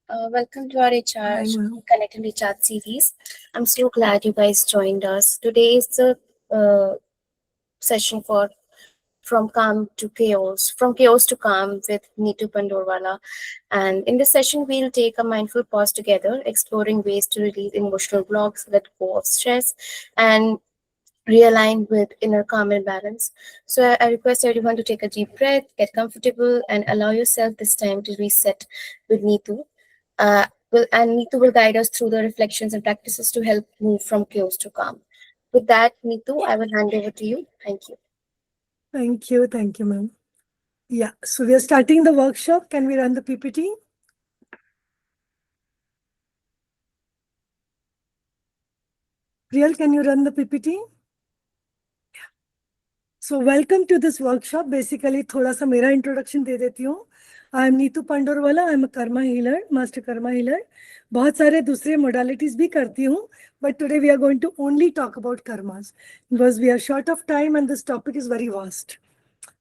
Welcome to our HR Hi, ma'am. Connect and Recharge series. I'm so glad you guys joined us. Today is the session for from chaos to calm with Neetu Pandorwala. And in this session, we'll take a mindful pause together, exploring ways to release emotional blocks, let go of stress, and realign with inner calm and balance. So I request everyone to take a deep breath, get comfortable, and allow yourself this time to reset with Neetu. Neetu will guide us through the reflections and practices to help move from chaos to calm. With that, Neetu, I will hand over to you. Thank you. Thank you, ma'am. Yeah, so we are starting the workshop. Can we run the PPT? Real, can you run the PPT? So welcome to this workshop. Basically, थोड़ा सा मेरा introduction दे देती हूँ. I am Neetu Pandorwala. I am a karma healer, master karma healer. बहुत सारे दूसरे modalities भी करती हूँ, but today we are going to only talk about karmas because we are short of time and this topic is very vast.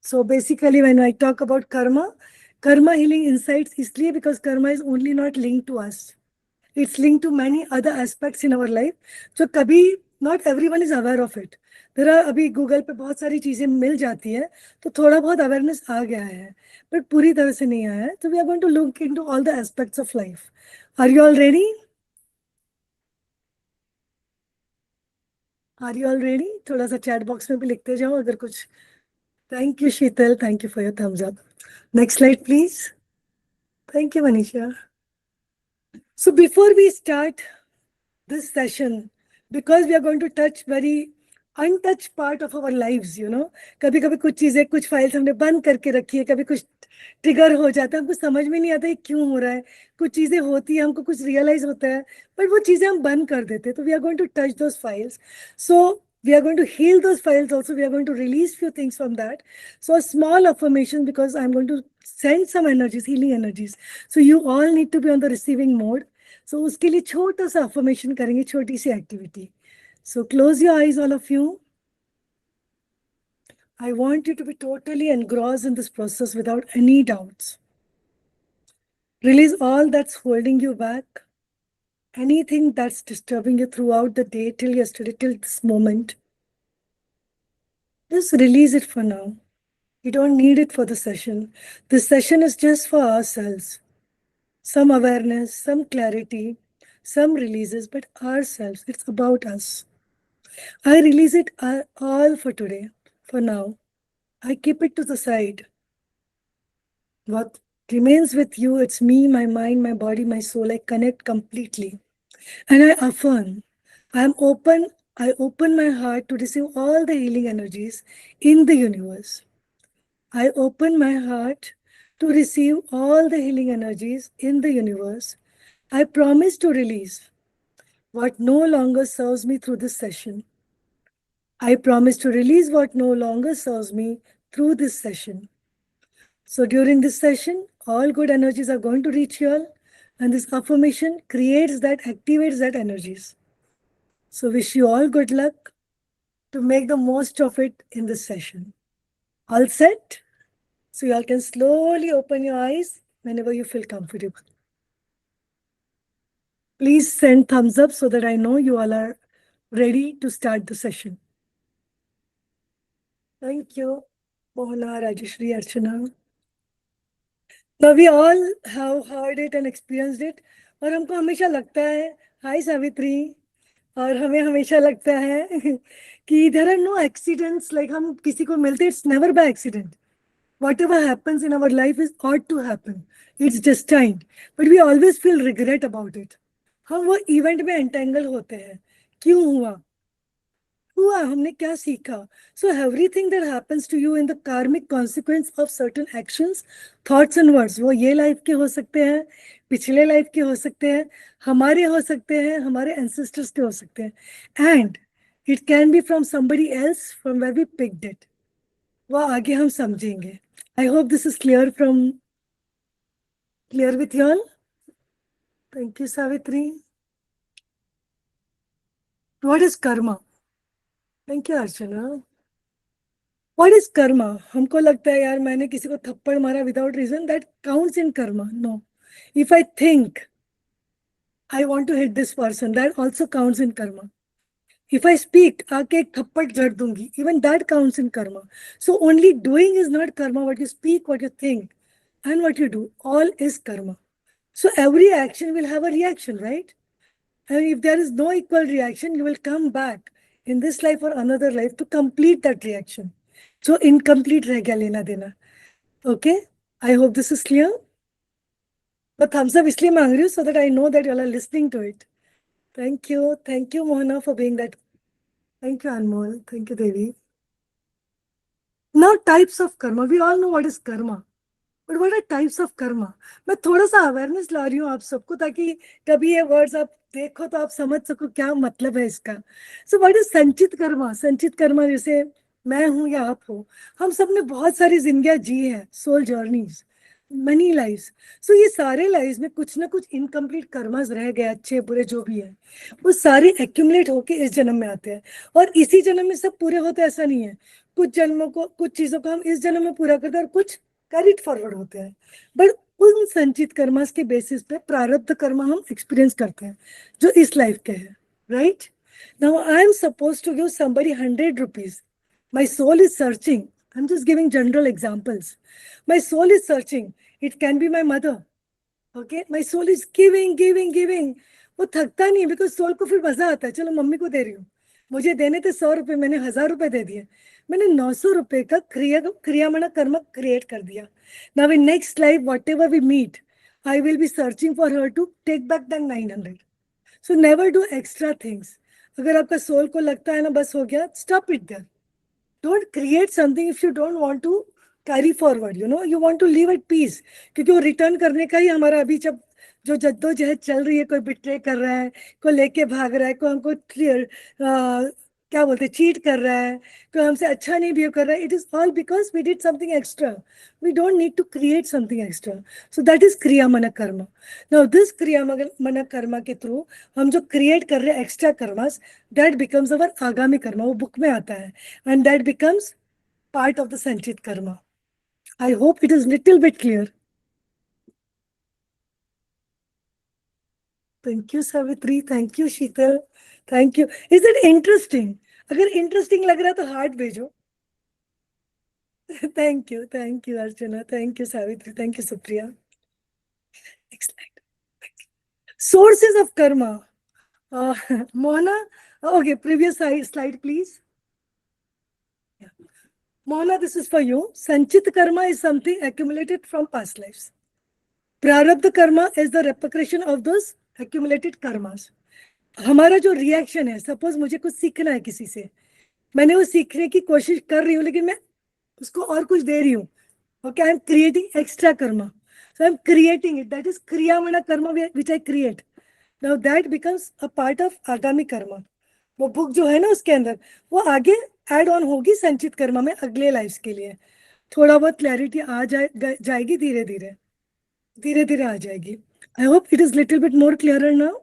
So basically, when I talk about karma healing insights इसलिए because karma is only not linked to us. It's linked to many other aspects in our life. So कभी not everyone is aware of it. There are अभी Google पे बहुत सारी चीजें मिल जाती है, तो थोड़ा बहुत अवेयरनेस आ गया है, but पूरी तरह से नहीं आया है. So we are going to look into all the aspects of life. Are you all ready? Are you all ready? थोड़ा सा chat box में भी लिखते जाओ अगर कुछ. Thank you, Sheetal. Thank you for your thumbs up. Next slide, please. Thank you, Manisha. So before we start this session, because we are going to touch very untouched part of our lives, कभी कभी कुछ चीजें, कुछ files हमने बंद करके रखी है, कभी कुछ ट्रिगर हो जाता है, हमको समझ में नहीं आता है क्यों हो रहा है. कुछ चीजें होती है, हमको कुछ रियलाइज होता है, बट वो चीजें हम बंद कर देते हैं. तो we are going to touch those files. So we are going to heal those files also. We are going to release few things from that. So a small affirmation, because I'm going to send some energies, healing energies. So you all need to be on the receiving mode. So उसके लिए छोटा सा affirmation करेंगे, छोटी सी activity. So close your eyes, all of you. I want you to be totally engrossed in this process without any doubts. Release all that's holding you back. Anything that's disturbing you throughout the day, till yesterday, till this moment. Just release it for now. You don't need it for the session. This session is just for ourselves. Some awareness, some clarity, some releases, but ourselves. It's about us. I release it all for today, for now. I keep it to the side. What remains with you, it's me, my mind, my body, my soul. I connect completely. And I affirm, I open my heart to receive all the healing energies in the universe. I open my heart to receive all the healing energies in the universe. I promise to release what no longer serves me through this session. I promise to release what no longer serves me through this session. So during this session, all good energies are going to reach you all, and this affirmation creates that, activates that energies. So wish you all good luck to make the most of it in this session. All set? So you all can slowly open your eyes whenever you feel comfortable. Please send thumbs up so that I know you all are ready to start the session. Thank you, Mohana, Rajeshri, Archana. Now we all have heard it and experienced it. और हमको हमेशा लगता है, हाय सावित्री, और हमें हमेशा लगता है कि there are no accidents. Like हम किसी को मिलते, it's never by accident. Whatever happens in our life is ought to happen. It's destined. But we always feel regret about it. हम वो इवेंट में एंटेंगल होते हैं. क्यों हुआ? हमने क्या सीखा? So everything that happens to you in the karmic consequence of certain actions, thoughts and words, वो ये लाइफ के हो सकते हैं, पिछले लाइफ के हो सकते हैं, हमारे हो सकते हैं, हमारे ancestors के हो सकते हैं, and it can be from somebody else from where we picked it. वो आगे हम समझेंगे. I hope this is clear with you all. Thank you, Savitri. What is karma? Thank you, Archana. What is karma? हमको लगता है यार मैंने किसी को थप्पड़ मारा without reason, that counts in karma. No. If I think I want to hit this person. That also counts in karma. If I speak, आके एक थप्पड़ जड़ दूंगी, even that counts in karma. So only doing is not karma. What you speak, what you think, and what you do, all is karma. So every action will have a reaction, right? And if there is no equal reaction, you will come back in this life or another life to complete that reaction. So incomplete रह गया लेना देना. Okay? I hope this is clear. But thumbs up इसलिए मांग रही हूँ so that I know that you all are listening to it. Thank you. Thank you, Mohana, for being that. Thank you, Anmol. Thank you, Devi. Now, types of karma. We all know what is karma. But what are types of karma? मैं थोड़ा सा awareness ला रही हूँ आप सबको ताकि कभी ये वर्ड्स आप देखो तो आप समझ सको क्या मतलब है इसका. सो व्हाट इज संचित कर्मा? संचित कर्मा जैसे मैं हूँ या आप हो, हम सब ने बहुत सारी जिंदगियां जी हैं, सोल जर्नीज, मनी लाइफ्स. सो ये सारे लाइफ्स में कुछ ना कुछ इनकम्प्लीट कर्मास रह गए, अच्छे बुरे जो भी है, वो सारे एक्यूमुलेट होके इस जन्म में आते हैं. और इसी जन्म में सब पूरे होते ऐसा नहीं है. कुछ जन्मों को, कुछ चीजों को हम इस जन्म में पूरा करते हैं और कुछ कैरिड फॉरवर्ड होते हैं. बट उन संचित कर्मास के बेसिस पे प्रारब्ध कर्म हम एक्सपीरियंस करते हैं जो इस लाइफ के हैं, right? Now I am suppose to give somebody 100 rupees. My soul is searching. I'm just giving general examples. My soul is searching. It can be my mother. Okay? My soul is giving. वो थकता नहीं, because soul को फिर मजा आता है, चलो mummy को दे रही हूँ, मुझे देने थे 100 रुपए, मैंने 1000 रुपए दे दिए, मैंने 900 रुपए का क्रियामना कर्म क्रिएट कर दिया. Now in next life whatever we meet, I will be searching for her to take back that 900. So never do extra things. अगर आपका सोल को लगता है ना बस हो गया, stop it there. Don't create something if you don't want to carry forward. You want to live at peace. क्योंकि वो रिटर्न करने का ही हमारा अभी जब जो जद्दोजहद चल रही है, कोई बिट्रे कर रहा है, कोई लेके भाग रहा है, कोई हमको क्या बोलते हैं, चीट कर रहा है, कोई हमसे अच्छा नहीं बिहेव कर रहा है, it is all because we did something extra. We don't need to create something extra. So that is kriyamana karma. Now this क्रियामना कर्म के थ्रू हम जो क्रिएट कर रहे हैं एक्स्ट्रा कर्मास, दैट बिकम्स अवर आगामी कर्म. वो बुक में आता है and that becomes part of the संचित कर्म. आई hope it is little bit clear. Thank you, Savitri. Thank you, Sheetal. Thank you. Is it interesting? अगर interesting लग रहा है तो heart भेजो. Thank you, Archana. Thank you, Savitri. Thank you, Supriya. Next slide. Sources of karma. Mohana, okay, previous slide, please. Yeah. Mohana, this is for you. Sanchit karma is something accumulated from past lives. Prarabdha karma is the repercussion of those accumulated karmas. हमारा जो reaction है, suppose मुझे कुछ सीखना है किसी से, मैंने वो सीखने की कोशिश कर रही हूँ लेकिन मैं उसको और कुछ दे रही हूँ. Okay, I am creating extra karma. So I am creating it. That is kriyamana karma which I create. Now that becomes a part of agami karma. वो बुक जो है ना उसके अंदर वो आगे एड ऑन होगी संचित कर्मा में अगले लाइफ के लिए. थोड़ा बहुत क्लैरिटी आ जाएगी धीरे धीरे आ जाएगी. आई hope it is little bit more clearer now.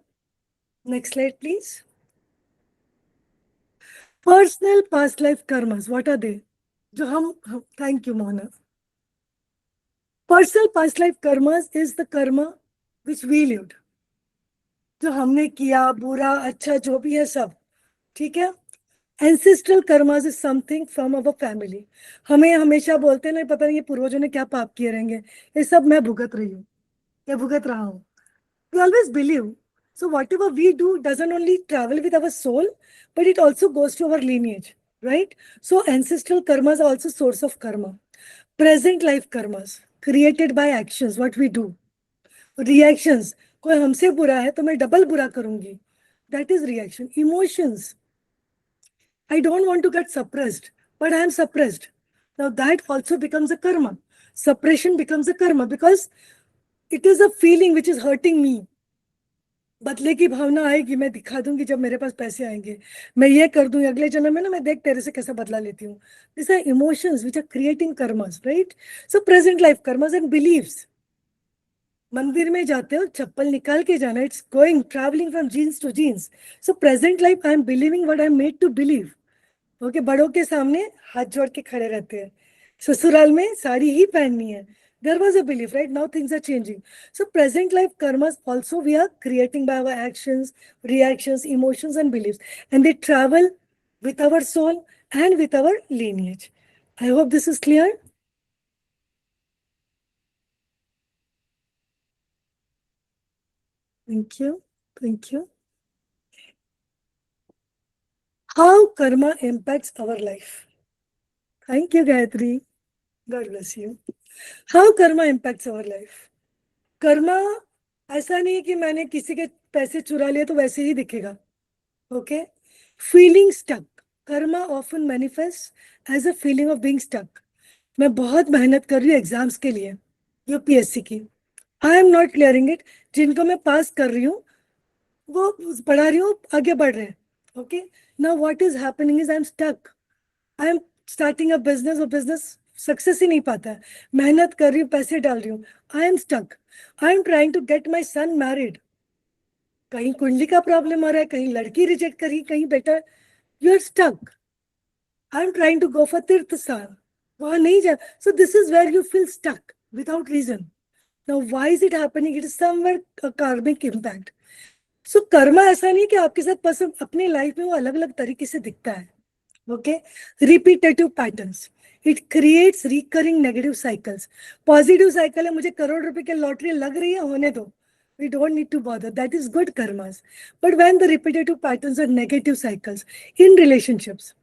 Next slide, please. Personal past life karmas, what are they? जो हम thank you, Mohana. Personal past life karmas is the karma which we lived. जो हमने किया, बुरा अच्छा जो भी है सब, ठीक है? Ancestral karmas is something from our family. हमें हमेशा बोलते हैं ना, पता नहीं ये पूर्वजों ने क्या पाप किए रहेंगे, ये सब मैं भुगत रही हूँ या भुगत रहा हूँ. We always believe. So whatever we do doesn't only travel with our soul, but it also goes to our lineage, right? So ancestral karmas are also source of karma. Present life karmas created by actions, what we do. Reactions, कोई हमसे बुरा है तो मैं double बुरा करूंगी. That is reaction. Emotions, I don't want to get suppressed, but I am suppressed. Now that also becomes a karma. Suppression becomes a karma because it is a feeling which is hurting me. बदले की भावना आएगी, मैं दिखा दूंगी जब मेरे पास पैसे आएंगे, मैं ये कर दूंगी अगले जन्म में ना, मैं देख तेरे से कैसे बदला लेती हूँ. This are emotions which are creating karmas, right? So present life karmas and beliefs. मंदिर में जाते हो चप्पल निकाल के जाना, it's going travelling from genes to genes. So present life I am believing what I am made to believe. Okay, बड़ों के सामने हाथ जोड़ के खड़े रहते हैं, ससुराल में साड़ी ही पहननी है, There was a belief, right? Now things are changing. So present life karmas also we are creating by our actions, reactions, emotions, and beliefs. And they travel with our soul and with our lineage. I hope this is clear. Thank you. Thank you. How karma impacts our life. Thank you, Gayatri. God bless you. How karma impacts our life. Karma ऐसा नहीं है कि मैंने किसी के पैसे चुरा लिए तो वैसे ही दिखेगा. Okay. Feeling stuck. Karma often manifest as a feeling of being stuck. मैं बहुत मेहनत कर रही हूँ एग्जाम्स के लिए यूपीएससी की. आई एम नॉट क्लियरिंग इट. जिनको मैं पास कर रही हूँ वो पढ़ा रही हूँ, आगे बढ़ रहे हैं. Okay. Now what is happening is I am stuck. I am starting a business और बिजनेस सक्सेस ही नहीं पाता है. मेहनत कर रही हूँ, पैसे डाल रही हूँ. I am stuck. I am trying to get my son married. कहीं कुंडली का प्रॉब्लम आ रहा है, कहीं लड़की रिजेक्ट करी, कहीं बेटा. You are stuck. I am trying to go for तीर्थ स्थान. वहां नहीं जा. So this is where you feel stuck without reason. Now why is it happening? It is somewhere karmic impact. So karma ऐसा नहीं कि आपके साथ पसंद अपनी लाइफ में वो अलग अलग तरीके से दिखता है. Okay. Repetitive patterns. It creates recurring negative cycles. Positive cycle है, मुझे करोड़ रुपए की लॉटरी लग रही है, होने दो. We don't need to bother. That is good karmas. But when the repetitive patterns are negative cycles in relationships,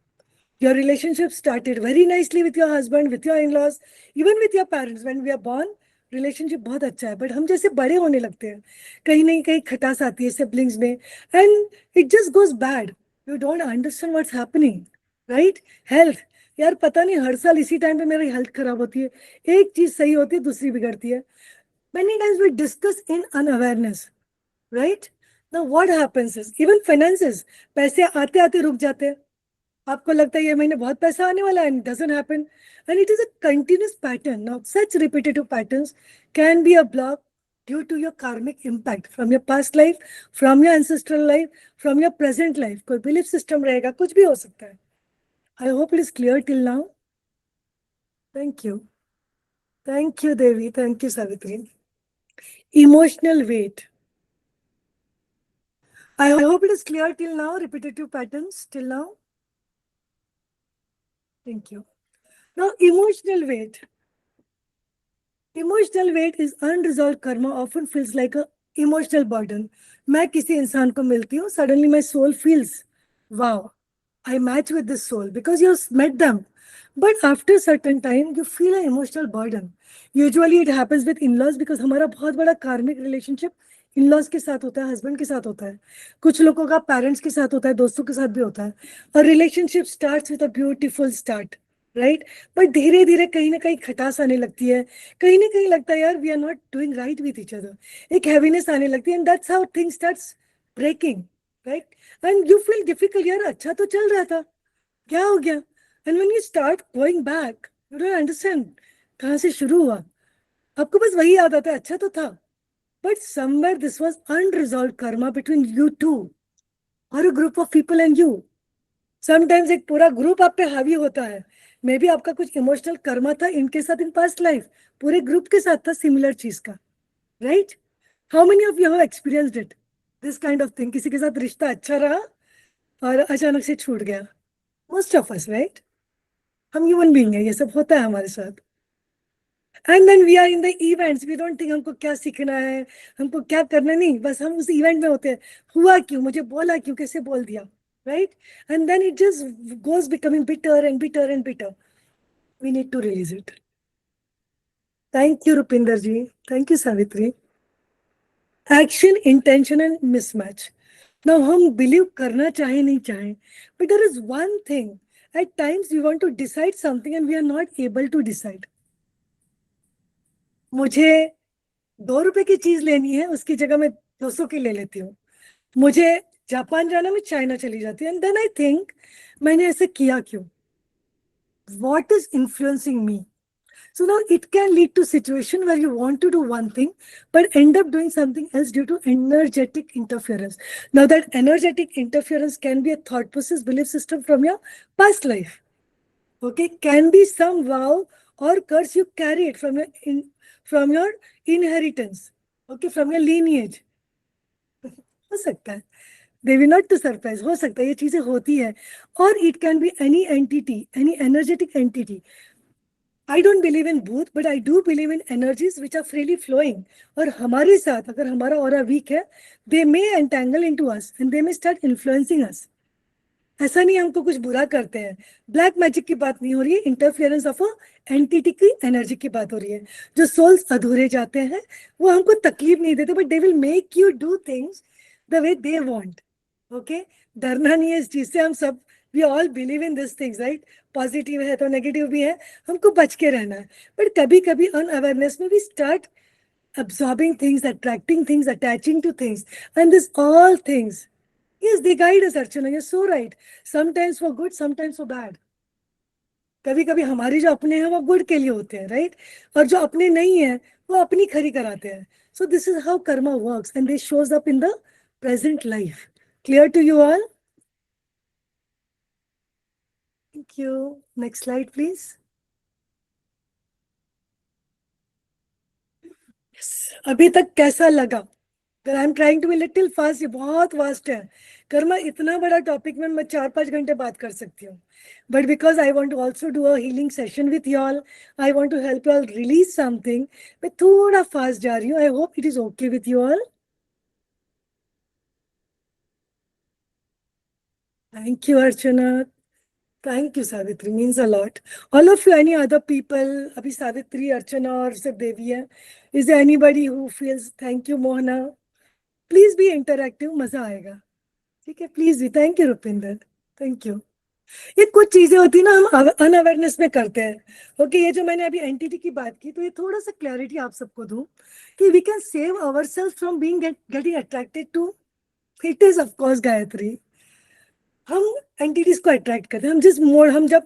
your relationship started very nicely with your husband, with your in-laws, even with your parents. When we are born, relationship बहुत अच्छा है. But हम जैसे बड़े होने लगते हैं, कहीं नहीं कहीं खटास आती है siblings में, and it just goes bad. You don't understand what's happening, right? Health. यार पता नहीं हर साल इसी टाइम पे मेरी हेल्थ खराब होती है. एक चीज सही होती है, दूसरी बिगड़ती है. Many times we discuss in unawareness, right? Now what happens is, even finances, पैसे आते आते रुक जाते हैं. आपको लगता है ये महीने बहुत पैसा आने वाला है, and it doesn't happen. And it is a continuous pattern. Now such repetitive patterns can be a block due to your karmic impact from your past life, from your ancestral life, from your present life. कोई belief system रहेगा, कुछ भी हो सकता है. I hope it is clear till now. Thank you. Thank you, Devi. Thank you, Savitri. Emotional weight. I hope it is clear till now. Repetitive patterns till now. Thank you. Now, emotional weight. Emotional weight is unresolved karma, often feels like a emotional burden. मैं किसी इंसान को मिलती हूँ, suddenly my soul feels, wow, I match with this soul because you met them. But after a certain time, you feel an emotional burden. Usually it happens with in-laws because हमारा बहुत बड़ा karmic relationship in-laws के साथ होता है, husband के साथ होता है. कुछ लोगों का parents के साथ होता है, दोस्तों के साथ भी होता है. A relationship starts with a beautiful start, right? But धीरे धीरे कहीं ना कहीं खटास आने लगती है, कहीं ना कहीं लगता है यार we are not doing right with each other. एक heaviness आने लगती है, and that's how things starts breaking, right? And you feel difficult. यार अच्छा तो चल रहा था, क्या हो गया? And when you start going back, you don't understand कहाँ से शुरू हुआ. आपको बस वही याद आता है, अच्छा तो था. But somewhere this was unresolved karma between you two or a group of people and you. Sometimes एक पूरा ग्रुप आप पे हावी होता है. मे बी आपका कुछ इमोशनल कर्मा था इनके साथ इन पास्ट लाइफ, पूरे ग्रुप के साथ था सिमिलर चीज का, right? How many of you have experienced it, this kind of thing? किसी के साथ रिश्ता अच्छा रहा और अचानक से छूट गया. Most of us, right? हम ह्यूमन बीइंग है, ये सब होता है हमारे साथ. And then we are in the events, we don't think हमको क्या सीखना है, हमको क्या करना, नहीं, बस हम उस इवेंट में होते हैं. हुआ क्यों, मुझे बोला क्यों, कैसे बोल दिया, right? And then it just goes becoming bitter and bitter and bitter. We need to release it. Thank you, Rupinder ji. Thank you, Savitri. Action, intention and mismatch. Now, हम believe करना चाहे नहीं चाहे, but there is one thing. At times, we want to decide something and we are not able to decide. मुझे 2 रुपए की चीज लेनी है, उसकी जगह मैं 200 की ले लेती हूँ. मुझे जापान जाना, मैं चाइना चली जाती हूँ. एंड देन आई थिंक मैंने ऐसे किया क्यों? What is influencing me? So now it can lead to situation where you want to do one thing but end up doing something else due to energetic interference. Now that energetic interference can be a thought process, belief system from your past life. Okay, can be some vow or curse you carried from your from your inheritance, okay, from your lineage. हो सकता है, they will not to surprise, हो सकता है ये चीजें होती है. Or it can be any entity, any energetic entity. I don't believe in booth, but I do believe in energies which are freely flowing. और हमारे साथ अगर हमारा aura weak है, they may entangle into us and they may start influencing us. ऐसा नहीं हमको कुछ बुरा करते हैं. ब्लैक मैजिक की बात नहीं हो रही है, इंटरफेरेंस ऑफ एंटिटी की एनर्जी की बात हो रही है. जो सोल्स अधूरे जाते हैं वो हमको तकलीफ नहीं देते, but they will make you do things the way they want. Okay, डरना नहीं है इस चीज से. हम सब we all believe in this things, right. Positive है तो नेगेटिव भी है, हमको बच के रहना है. बट कभी कभी अनअवेयरनेस में we start absorbing things, attracting things, attaching to things, and this all things, yes, they guide us, Archana. You're so right. Sometimes for good, sometimes for bad. कभी कभी हमारे जो अपने हैं वो गुड के लिए होते हैं, राइट, और जो अपने नहीं है वो अपनी खरी कराते हैं. So this is how karma works and this shows up in the present life. Clear to you all? Thank you. Next slide please. अभी तक कैसा लगा? I am trying to be little fast. ये बहुत वास्ट है कर्मा, इतना बड़ा topic में मैं 4-5 घंटे बात कर सकती हूँ. But because I want to also do a healing session with you all, I want to help you all release something, मैं थोड़ा फास्ट जा रही हूँ. I hope it is okay with you all. Thank you Archana. Thank you, Savitri. Means a lot. All of you, any other people? Abhi Savitri, Archana, or Sir Devi hai. Is there anybody who feels? Thank you, Mohana. Please be interactive. मजा आएगा. ठीक है, please भी. Thank you Rupinder. Thank you. ये कुछ चीजें होती है ना हम अनअवेयरनेस में करते हैं. ओके, ये जो मैंने अभी एंटिटी की बात की, तो ये थोड़ा सा क्लैरिटी आप सबको दूं कि we can save ourselves from being getting attracted to. It is of course Gayatri. हम एंटिटीज को अट्रैक्ट करते हैं. हम जब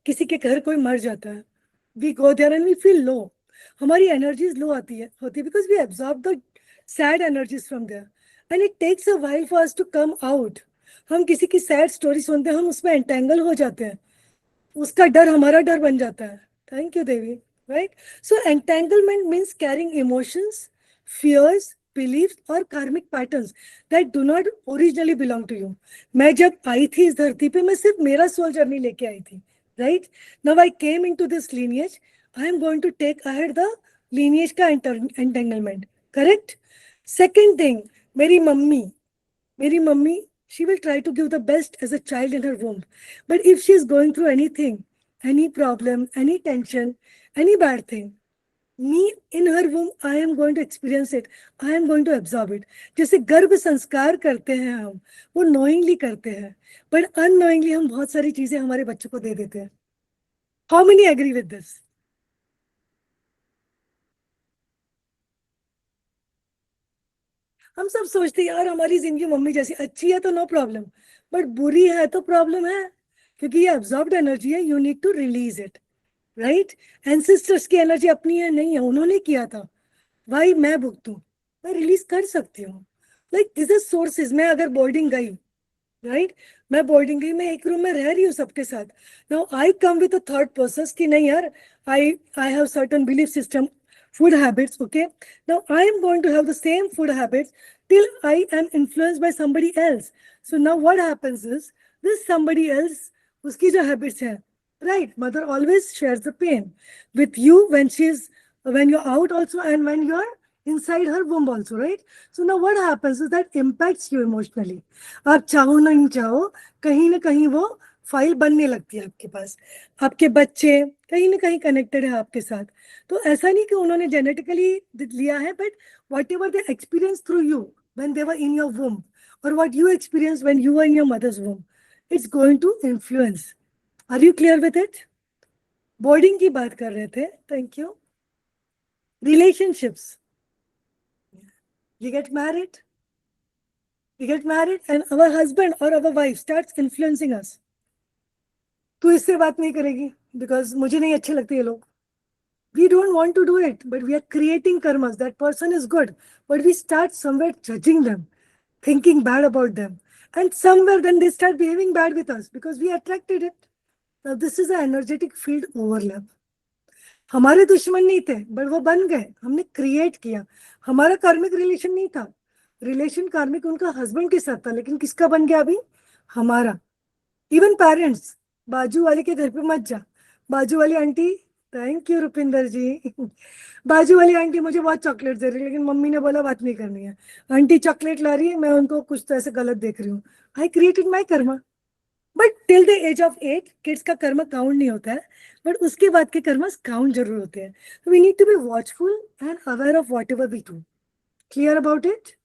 किसी के घर कोई मर जाता है, we go there and we feel low. हमारी एनर्जीज लो होती है because we absorb the sad energies from there and it takes a while for us to come out. हम किसी की सैड स्टोरी सुनते हैं, हम उसमें एंटेंगल हो जाते हैं, उसका डर हमारा डर बन जाता है. Thank you Devi. Right. So entanglement means carrying emotions, fears, beliefs और karmic patterns that do not originally belong to you. मैं जब आई थी इस धरती पे, मैं सिर्फ मेरा सोल जर्नी लेके आई थी, right? Now I came into this lineage. I am going to take ahead the lineage का entanglement, correct? Second thing, मेरी mummy, she will try to give the best as a child in her womb. But if she is going through anything, any problem, any tension, any bad thing, me in her womb, I am going to experience it. I am going to absorb it. जैसे गर्भ संस्कार करते हैं हम, वो knowingly करते हैं, but unknowingly हम बहुत सारी चीजें हमारे बच्चों को दे देते हैं. How many agree with this? हम सब सोचते हैं यार हमारी जिंदगी मम्मी जैसी, अच्छी है तो नो प्रॉब्लम, बट बुरी है तो प्रॉब्लम है, क्योंकि ये एब्जॉर्ब्ड एनर्जी है. You need to release it, right. Ancestors की एनर्जी अपनी है नहीं है, उन्होंने किया था, भाई मैं भुगतूं, मैं रिलीज कर सकती हूँ. Like this is sources. मैं अगर बोर्डिंग गई, राइट, मैं बोर्डिंग गई, मैं एक रूम में रह रही हूँ सबके साथ. Now I come with a third person कि नहीं यार, I have certain belief system, food habits, okay. Now I am going to have the same food habits till I am influenced by somebody else. So now what happens is, this somebody else, uski jo habits hai, right, mother always shares the pain with you when you're out also and when you're inside her womb also, right? So now what happens is that impacts you emotionally. आप चाहो ना नहीं चाहो, कहीं ना कहीं वो file बनने लगती है आपके पास. आपके बच्चे कहीं ना कहीं कनेक्टेड है आपके साथ. तो ऐसा नहीं कि उन्होंने जेनेटिकली लिया है, but whatever they experience through you when they were in your womb, और what you experience when you were in your mother's womb, it's going to influence. Are you clear with it? Boarding की बात कर रहे थे. Thank you. Relationships. We get married and our husband or our wife starts influencing us. तू इससे बात नहीं करेगी because मुझे नहीं अच्छे लगते ये लोग. We don't want to do it, but we are creating karmas. That person is good, but we start somewhere judging them, thinking bad about them, and somewhere then they start behaving bad with us because we attracted it. Now this is an energetic field overlap. हमारे दुश्मन नहीं थे but वो बन गए, हमने create किया। हमारा कार्मिक रिलेशन नहीं था, रिलेशन कार्मिक उनका हस्बैंड के साथ था, लेकिन किसका बन गया अभी? हमारा। इवन पेरेंट्स, बाजू वाले के घर पे मत जा, बाजू वाली आंटी, थैंक यू रुपिंदर जी बाजू वाली आंटी मुझे बहुत चॉकलेट दे रही है, लेकिन मम्मी ने बोला बात नहीं करनी है, आंटी चॉकलेट ला रही है, मैं उनको कुछ तो ऐसे गलत देख रही हूँ। I created my karma. But till the age of 8 kids का कर्म काउंट नहीं होता है, बट उसके बाद के कर्म काउंट जरूर होते हैं। We need to be watchful and aware of whatever we do. Clear about it?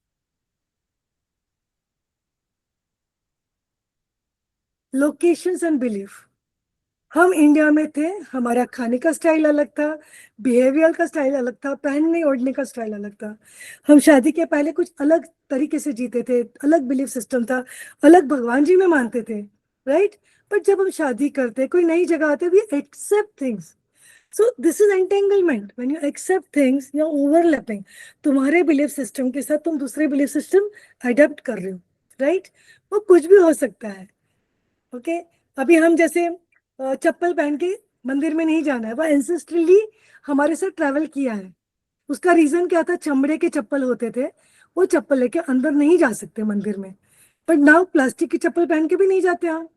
Locations and belief. हम इंडिया में थे, हमारा खाने का स्टाइल अलग था, बिहेवियर का स्टाइल अलग था, पहनने ओढ़ने का स्टाइल अलग था। हम शादी के पहले कुछ अलग तरीके से जीते थे, अलग बिलीफ सिस्टम था, अलग भगवान जी में मानते थे, राइट? बट जब हम शादी करते, कोई नई जगह आते, we accept things. So this is entanglement. When you accept things, you overlapping. तुम्हारे बिलीफ सिस्टम के साथ तुम दूसरे बिलीफ सिस्टम अडेप्ट कर रहे हो, राइट? वो कुछ भी हो सकता है। ओके, अभी हम जैसे चप्पल पहन के मंदिर में नहीं जाना है, वो एंसेस्ट्रली हमारे साथ ट्रैवल किया है। उसका रीजन क्या था? चमड़े के चप्पल होते थे, वो चप्पल लेके अंदर नहीं जा सकते मंदिर में। बट नाउ प्लास्टिक की चप्पल पहन के भी नहीं जाते हम।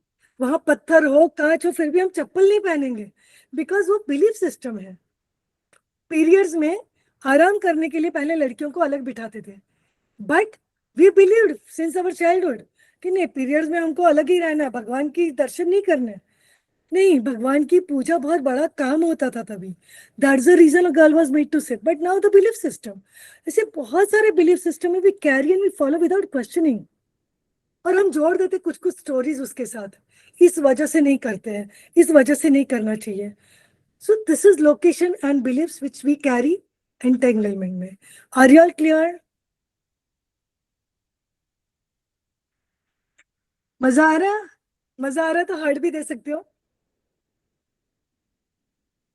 वहां पत्थर हो, कांच हो, फिर भी हम चप्पल नहीं पहनेंगे, बिकॉज वो बिलीफ सिस्टम है। पीरियड्स में आराम करने के लिए पहले लड़कियों को अलग बिठाते थे, but we believed since our childhood कि नहीं, पीरियड्स में हमको अलग ही रहना है, भगवान की दर्शन नहीं करने। नहीं, भगवान की पूजा बहुत बड़ा काम होता था तभी। That's the reason a girl was made to sit. But now the belief system, ऐसे बहुत सारे बिलीफ सिस्टम है, we carry and we follow without questioning. और हम जोड़ देते कुछ कुछ स्टोरीज उसके साथ, इस वजह से नहीं करते हैं, इस वजह से नहीं करना चाहिए। So this is location and believes which we carry entanglement में। Are you all clear? मजा आ रहा है? मजा आ रहा है तो हार्ट भी दे सकते हो।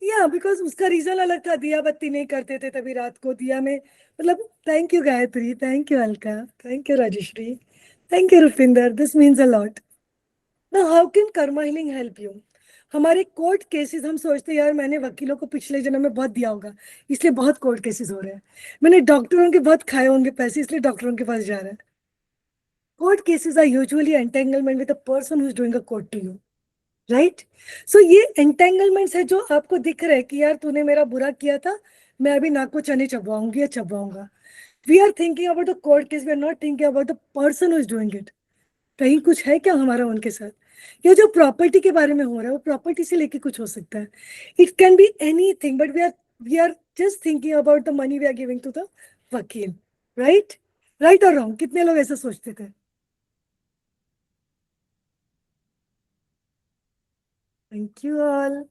या बिकॉज उसका रीजन अलग था, दिया बत्ती नहीं करते थे तभी रात को दिया में, मतलब। Thank you Gayatri, thank you Alka, thank you Rajeshri, thank you Rupinder, this means a lot. Now how can karma healing help you? हमारे कोर्ट केसेस, हम सोचते हैं यार मैंने वकीलों को पिछले जन्म में बहुत दिया होगा, इसलिए बहुत कोर्ट केसेस हो रहे हैं। मैंने डॉक्टरों के बहुत खाए होंगे पैसे, इसलिए डॉक्टरों के पास जा रहा है। Court cases are usually entanglement with the person who is doing a court to you, right? So ये एंटेंगलमेंट्स है जो आपको दिख रहा है कि यार तूने मेरा बुरा किया था, मैं अभी नाक को चने चबवाऊंगी या चबवाऊंगा। We are thinking about the court case, we are not thinking about the person who is doing it. कहीं कुछ है क्या हमारा उनके साथ? या जो प्रॉपर्टी के बारे में हो रहा है, वो प्रॉपर्टी से लेके कुछ हो सकता है। It can be anything, but we are just thinking about the money we are giving to the वकील, राइट? राइट और रॉन्ग? कितने लोग ऐसा सोचते थे? Thank you all.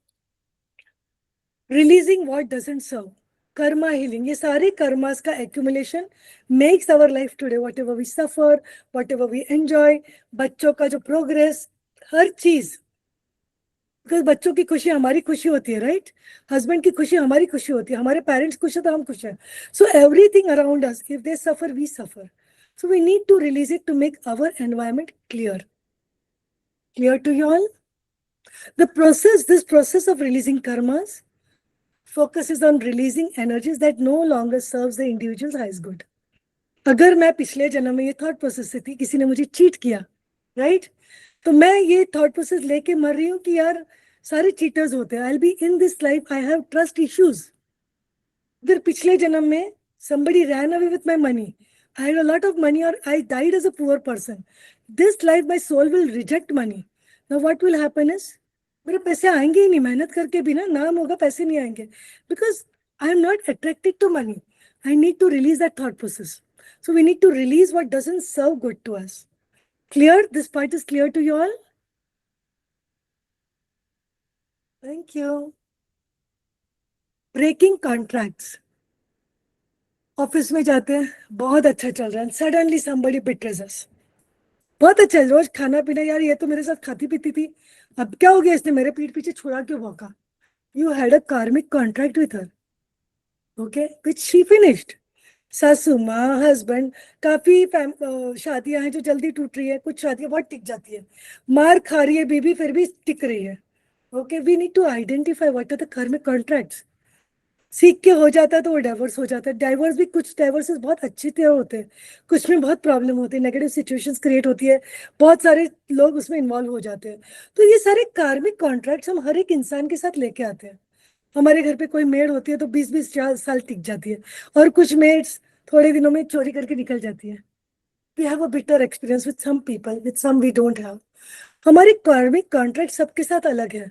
Releasing what doesn't serve, karma healing, ये सारे कर्मास का accumulation makes our life today, whatever we suffer, whatever we enjoy, बच्चों का जो प्रोग्रेस, हर चीज। बिकॉज बच्चों की खुशी हमारी खुशी होती है, राइट? हस्बैंड की खुशी हमारी खुशी होती है, हमारे पेरेंट्स खुश है तो हम खुश हैं। So everything around us, if they suffer we suffer, so we need to release it to make our environment clear. Clear to you all? This process of releasing karmas focuses on releasing energies that no longer serves the individual's highest good. अगर मैं पिछले जन्म में ये thought process से थी, किसी ने मुझे चीट किया, राइट? तो मैं ये थॉट प्रोसेस लेके मर रही हूँ कि यार सारे चीटर्स होते हैं, आई will be in this life, I have trust issues. अगर पिछले जन्म में somebody ran away with my money, I had a lot of money, or I died as a poor person, this life my soul will reject money. Now what will happen is, मेरे पैसे आएंगे ही नहीं, मेहनत करके भी ना, नाम होगा पैसे नहीं आएंगे, because I am not attracted to money. I need to release that thought process. So we need to release what doesn't serve good to us. Clear? This part is clear to you all? Thank you. Breaking contracts. Office में जाते हैं, बहुत अच्छा चल रहा है, suddenly somebody betrays us. बहुत अच्छा है, रोज खाना पीना, यार ये तो मेरे साथ खाती पीती थी, अब क्या हो गया, इसने मेरे पीठ पीछे छुरा क्यों भौंका? You had a karmic contract with her, okay, which she finished. सासू माँ, हस्बैंड, काफी शादियां हैं जो जल्दी टूट रही है, कुछ शादियां बहुत टिक जाती है, मार खा रही है बीबी फिर भी टिक रही है। Okay, we need to identify what are the karmic contracts. सीख के हो जाता है तो वो डाइवर्स हो जाता है। डाइवर्स भी, कुछ डाइवर्सेस बहुत अच्छे तरह होते हैं, कुछ में बहुत प्रॉब्लम होती है, नेगेटिव सिचुएशंस क्रिएट होती है, बहुत सारे लोग उसमें इन्वॉल्व हो जाते हैं। तो ये सारे कार्मिक कॉन्ट्रैक्ट्स हम हर एक इंसान के साथ लेके आते हैं। हमारे घर पे कोई मेड होती है तो 20-20 साल टिक जाती है, और कुछ मेड्स थोड़े दिनों में चोरी करके निकल जाती है। We have a bitter experience with some people, with some we don't have. हमारे कार्मिक कॉन्ट्रैक्ट सबके साथ अलग है।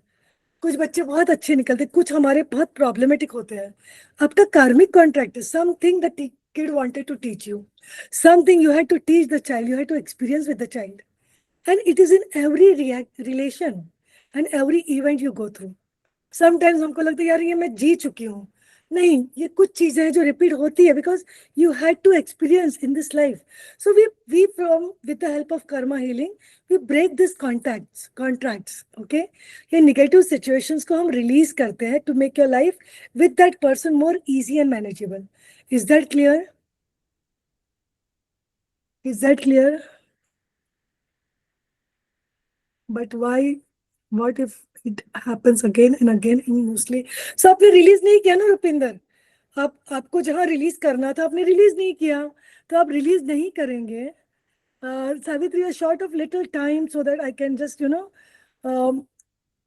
कुछ बच्चे बहुत अच्छे निकलते, कुछ हमारे बहुत प्रॉब्लमेटिक होते हैं। आपका कार्मिक contract is something that the kid wanted to teach you, something you had to teach the child, you had to experience with the child, and it is in every relation and every event you go through. Sometimes हमको लगता है यार ये मैं जी चुकी हूँ, नहीं, ये कुछ चीजें हैं जो रिपीट होती है, because you had to experience in this life. So we from with the help of karma healing we break this contracts, okay. ये निगेटिव सिचुएशंस को हम रिलीज करते हैं to make your life with that person more easy and manageable. Is that clear? Is that clear? But why, what if it happens again and again and mostly? So आपने release नहीं किया ना रुपिंदर, आपको जहां release करना था आपने release नहीं किया, तो आप रिलीज नहीं करेंगे। Savitri, a short of little time so that I can just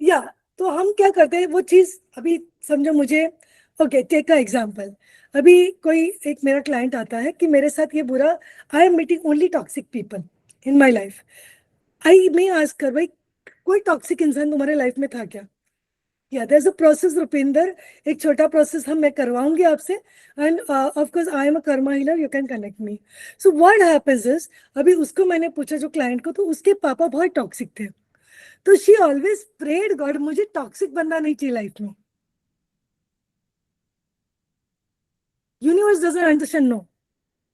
या तो हम क्या करते हैं वो चीज अभी समझो मुझे। Okay, take a example. अभी कोई एक मेरा क्लाइंट आता है कि मेरे साथ ये बुरा, I am meeting only toxic people in my life. I may ask कर, भाई कोई टॉक्सिक इंसान तुम्हारे लाइफ में था क्या? या there's a process, रुपिंदर, एक छोटा प्रोसेस हम मैं करवाऊंगी आपसे, end of course I am a Karma healer, you can connect me. So what happens is, अभी उसको मैंने पूछा जो क्लाइंट को, तो उसके पापा बहुत टॉक्सिक थे, तो शी ऑलवेज प्रेड गॉड मुझे टॉक्सिक बंदा नहीं चाहिए लाइफ में। Universe doesn't understand, no,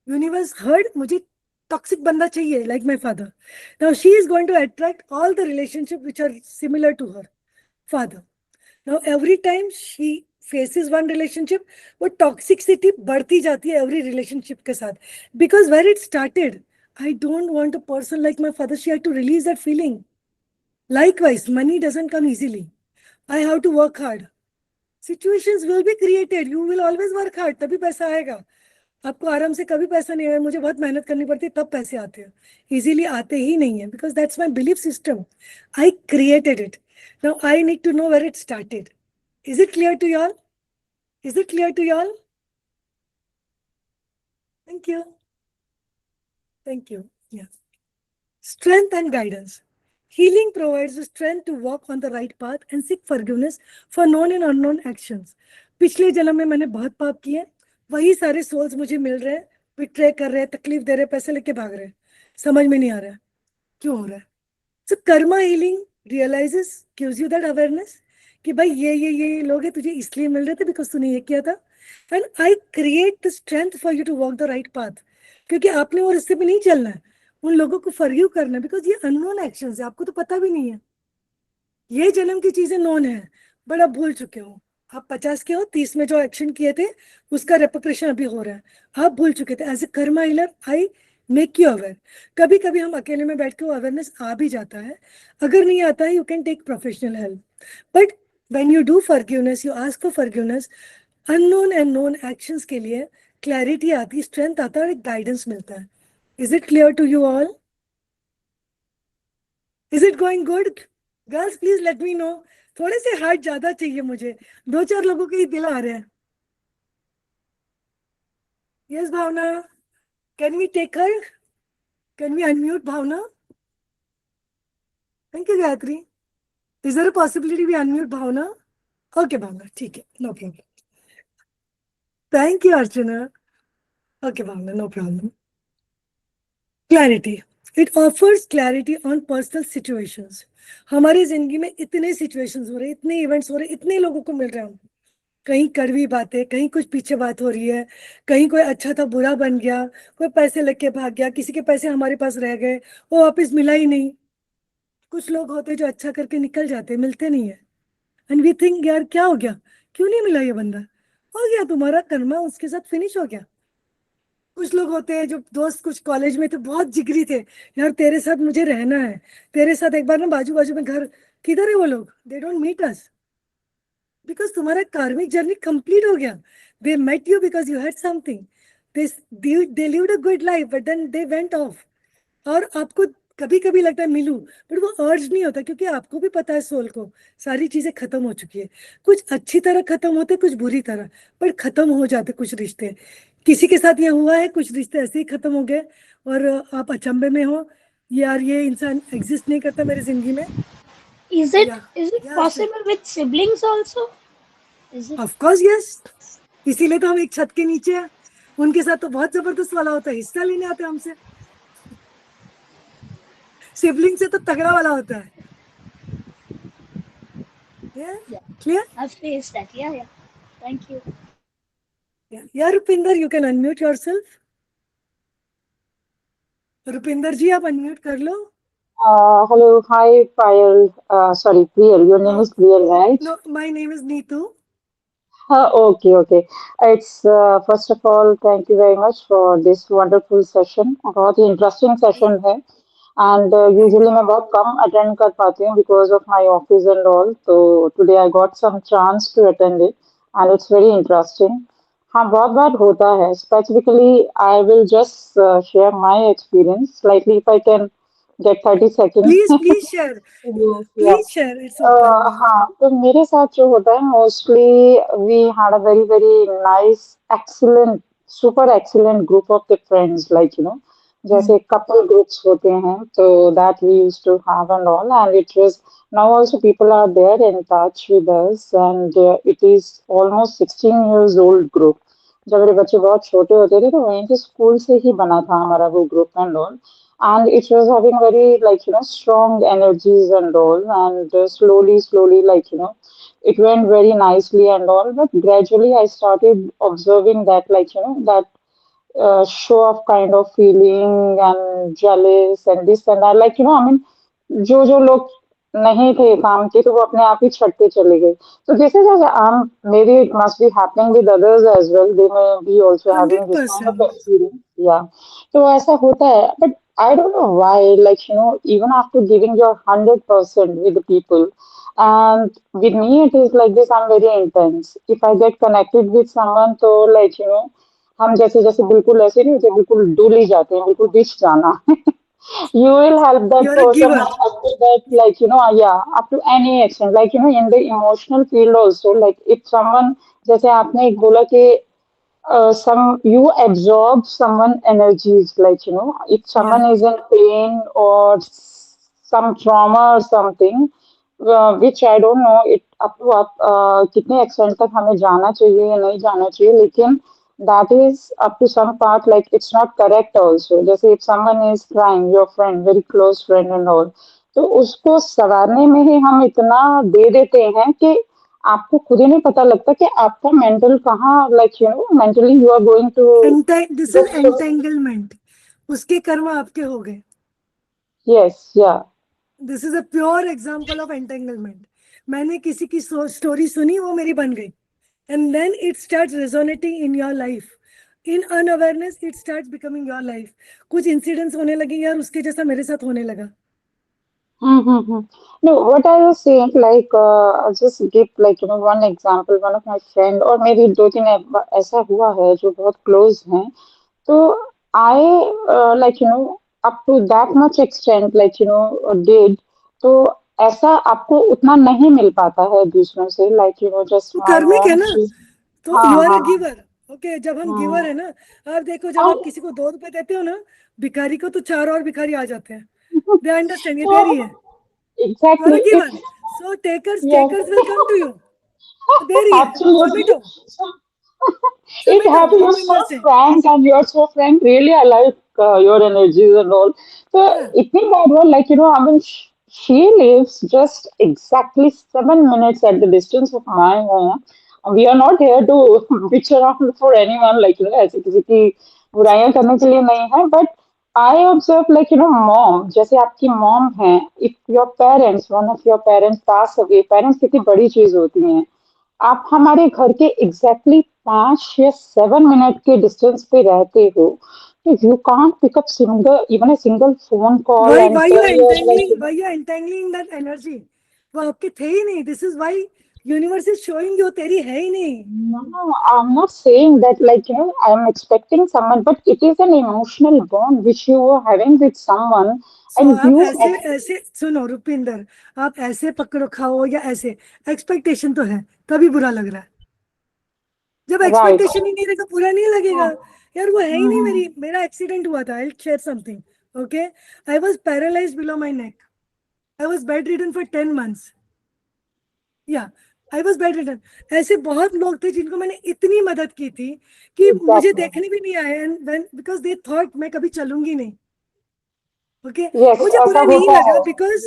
universe heard मुझे टॉक्सिक बंदा चाहिए like my father. Now she is going to attract all the relationship which are similar to her father. Now every time she faces one relationship, वो toxicity बढ़ती जाती है every relationship के साथ, because where it started, I don't want a person like my father. She had to release that feeling. Likewise, money doesn't come easily. I have to work hard. Situations will be created. You will always work hard. तभी पैसा आएगा। आपको आराम से कभी पैसा नहीं आएगा, मुझे बहुत मेहनत करनी पड़ती है तब पैसे आते हैं, इजीली आते ही नहीं है, because that's my belief system, I created it. Now I need to know where it started. Is it clear to you all? Is it clear to you all? Thank you, thank you. Strength and guidance. Healing provides the strength to walk on the right path and seek forgiveness for known and unknown actions. पिछले जन्म में मैंने बहुत पाप किए, वही सारे souls मुझे मिल रहे हैं, बिट्रे कर रहे हैं, तकलीफ दे रहे हैं, पैसे लेके भाग रहे हैं, समझ में नहीं आ रहा है क्यों हो रहा है। So karma healing realises, gives you that awareness कि भाई ये लोग हैं तुझे इसलिए मिल रहे थे बिकॉज तूने ये किया था, and I create the strength for you to walk the right path, क्योंकि आपने वो रास्ते पे नहीं चलना है, उन लोगों को फॉरगिव करना है, बिकॉज ये अननोन एक्शन है, आपको तो पता भी नहीं है। ये जन्म की चीजें नोन है, बट आप भूल चुके हो। आप 50 के हो, 30 में जो एक्शन किए थे उसका रेपोक्रेशन अभी हो रहा है, आप भूल चुके थे। As a karma healer I make you aware. कभी कभी हम अकेले में बैठ के वो अवेयरनेस आ भी जाता है, अगर नहीं आता है you can take professional help, but when you do forgiveness, you ask for forgiveness, unknown and known actions के लिए क्लैरिटी आती, स्ट्रेंथ आता है और एक गाइडेंस मिलता है। Is it clear to you all? Is it going good? Girls please let me know. थोड़े से हार्ट ज्यादा चाहिए मुझे, 2-4 लोगों के ही दिल आ रहे हैं। Yes Bhavana, can we take her? Can we unmute Bhavana? Thank you Gayatri. Is there a possibility we unmute Bhavana? Okay Bhavana, ठीक है, no problem. Thank you Archana. Okay Bhavana, no problem. Clarity, it offers clarity on personal situations. हमारी जिंदगी में इतने situations हो रहे, इतने events हो रहे, इतने लोगों को मिल रहे हैं, कहीं कड़वी बातें, कहीं कुछ पीछे बात हो रही है, कहीं कोई अच्छा था बुरा बन गया, कोई पैसे लेके भाग गया, किसी के पैसे हमारे पास रह गए, वो वापस मिला ही नहीं। कुछ लोग होते जो अच्छा करके निकल जाते, मिलते नहीं है, एंड वी थिंक यार क्या हो गया, क्यों नहीं मिला ये बंदा, हो गया तुम्हारा कर्मा उसके साथ फिनिश हो गया। कुछ लोग होते हैं जो दोस्त कुछ कॉलेज में थे, बहुत जिगरी थे, यार तेरे साथ मुझे रहना है, तेरे साथ एक बार ना बाजू बाजू में घर, किधर है वो लोग, they don't meet us, because तुम्हारा कार्मिक जर्नी कंप्लीट हो गया. They met you because you had something. They lived a good life but then they went off. और आपको कभी कभी लगता है मिलूं, बट वो अर्ज नहीं होता, क्योंकि आपको भी पता है सोल को सारी चीजें खत्म हो चुकी है. कुछ अच्छी तरह खत्म होते, कुछ बुरी तरह, पर खत्म हो जाते कुछ रिश्ते. किसी के साथ ये हुआ है, कुछ रिश्ते ऐसे ही खत्म हो गए और आप अचंभे में हो, यार ये इंसान एग्जिस्ट नहीं करता मेरी जिंदगी में. Is it या is it या possible with siblings also? Is it? Of course yes. इसीलिए तो हम एक छत के नीचे हैं. उनके साथ तो बहुत जबरदस्त वाला होता है, हिस्सा लेने आते हैं हमसे. सिबलिंग से तो तगड़ा वाला होता है. Yeah, clear. I've faced that. Yeah, yeah. Thank you. या Rupinder, you can unmute yourself. Rupinder ji, आप अनम्यूट कर लो. Hello, hi, Payal. Sorry, Priyal. Your name no is Priyal, right? No, my name is Neetu. Okay, okay. It's first of all, thank you very much for this wonderful session. बहुत ही interesting session है. And thank usually you. मैं बहुत कम attend कर पाती हूँ because of my office and all. So today I got some chance to attend it, and it's very interesting. हाँ, बहुत बार होता है. Specifically, I will just share my experience. Slightly, if I can get 30 seconds. Please share. Yes, yeah. Please share, it's open. हाँ, तो मेरे साथ जो होता है mostly we had a very very nice excellent super excellent group of the friends like जैसे couple groups होते हैं तो that we used to have and all and it was now also people are there in touch with us and it is almost 16 years old group. जब मेरे बच्चे बहुत छोटे होते थे तो वहीं के स्कूल से ही बना था हमारा वो group and all. And it was having very like strong energies and all, and slowly it went very nicely and all, but gradually I started observing that that show of kind of feeling and jealous and this and that, I mean जो लोग नहीं थे काम के तो वो अपने आप ही छटते चले गए. So this is as maybe it must be happening with others as well. They may be also having this kind of 100%. experience. Yeah. तो ऐसा होता है. But I don't know why, even after giving your 100% with the people, and with me it is like this, I'm very intense. If I get connected with someone, so हम जैसे जैसे बिल्कुल ऐसे नहीं होते, बिल्कुल डूल ही जाते हैं, बिल्कुल बिछ जाना. You will help that you are a person giver. up to that, yeah, up to any extent, in the emotional field also, like if someone, जैसे आपने एक बोला कि some you absorb someone energies, if या someone is in pain or some trauma or something, which I don't know it up to आप कितने extent तक हमें जाना चाहिए या नहीं जाना चाहिए, लेकिन that is up to some part, like it's not correct also. जैसे if someone is crying, your friend, very close friend and all, तो उसको संवारने में ही हम इतना दे देते हैं कि आपको खुद ही नहीं पता लगता कि आपका मेंटल कहाँ, mentally you are going to this is entanglement. उसके कर्म आपके हो गए. यस या this is a pure example of entanglement. मैंने किसी की स्टोरी सुनी, वो मेरी बन गई. And then it starts resonating in your life. In unawareness, it starts becoming your life. कुछ इंसिडेंट्स होने लगे, यार उसके जैसा मेरे साथ होने लगा. Mm-hmm. No, what I was saying, I'll just give one example. One of my friend और मेरी दो तीन ऐसा हुआ है जो बहुत close हैं. तो I up to that much extent did. तो ऐसा आपको उतना नहीं मिल पाता है दूसरों से, just तो my कर्मिक है mom. ना. तो हाँ यू आर अ हाँ गिवर. ओके, जब हम गिवर है हाँ. ना, आप देखो, जब आप किसी को 2 रुपए देते हो ना, भिखारी को तो 4 और भिखारी आ जाते हैं. दे अंडरस्टैंड, ये तेरी है. So you are a exactly, giver. So yes, takers will come to you. तेरी है. absolutely. समेटो. So it समेटो happened. You're so Rupinder से. frank and you're so frank. Really, I like your energies and all. So हाँ. itni bad one, I mean, she lives just exactly 7 minutes at the distance of my home. We are not here to bitch around for anyone, ऐसे किसी की बुराइयां करने के लिए नहीं है. But I observe, mom, जैसे आपकी mom है, if your parents, one of your parents pass away, parents कितनी बड़ी चीज होती हैं. आप हमारे घर के एग्जैक्टली 5 या 7 मिनट के डिस्टेंस पे रहते हो, तो you can't pick up single even a single phone call why and why you tell your entangling, why you entangling that energy? वो आपके थे ही नहीं. This is why universe is showing you तेरी है ही नहीं. No, I'm not saying that, like, I'm expecting someone, but it is an emotional bond which you were having with someone, so and आप you ऐसे ऐसे सुनो रुपिंदर, आप ऐसे पकड़ो खाओ या ऐसे, एक्सपेक्टेशन तो है तभी बुरा लग रहा है. जब right. एक्सपेक्टेशन ही नहीं रहेगा बुरा नहीं लगेगा. यार वो है ही नहीं. Mhm. मेरा एक्सीडेंट हुआ था. I share something. Okay, I was paralysed below my neck. I was bed ridden for 10 months. या आई वाज बेड रिडन. ऐसे बहुत लोग थे जिनको मैंने इतनी मदद की थी कि मुझे Exactly. देखने भी नहीं आए, and when because they thought मैं कभी चलूंगी नहीं. ओके, Yes, मुझे ऐसा बुरा नहीं होता लगा है. Because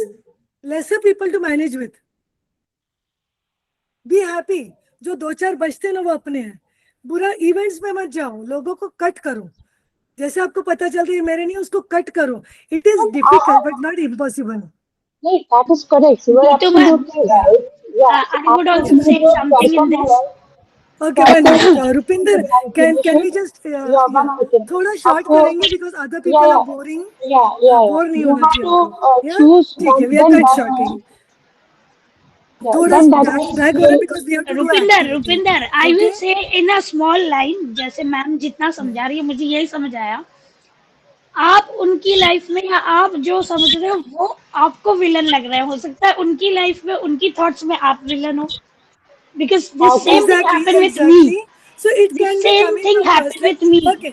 lesser people to manage with. Be happy. जो 2-4 बचते हैं ना वो अपने हैं. बुरा इवेंट्स में मत जाओ, लोगों को कट करो. जैसे आपको पता चल रही है मेरे नहीं, उसको कट करो. It is difficult but not impossible. नहीं, that is correct. You are Neetu ma'am, absolutely right. Yeah, so I would आपको also say जो something in person this. है, okay, one minute. Rupinder, can generation, we just yeah, one second. थोड़ा short आपको, करेंगे because other yeah, people are yeah, boring. yeah. Bore नहीं You होना have चाहिए to उनको. या choose ठीक है, we are then cut that shorting. means, yeah, थोड़ा then that ड्रैग हो रहा है because we have to do activity. Rupinder, I will okay, say in a small line, जैसे मैम जितना समझा रही है मुझे यही समझ आया. आप उनकी लाइफ में या आप जो समझ रहे हो वो आपको विलन लग रहा है. हो सकता है उनकी लाइफ में उनकी थॉट्स में आप विलन हो. Because this okay. same thing exactly happened with me. Exactly. So it This can be same coming thing from happened with me. Personal. Okay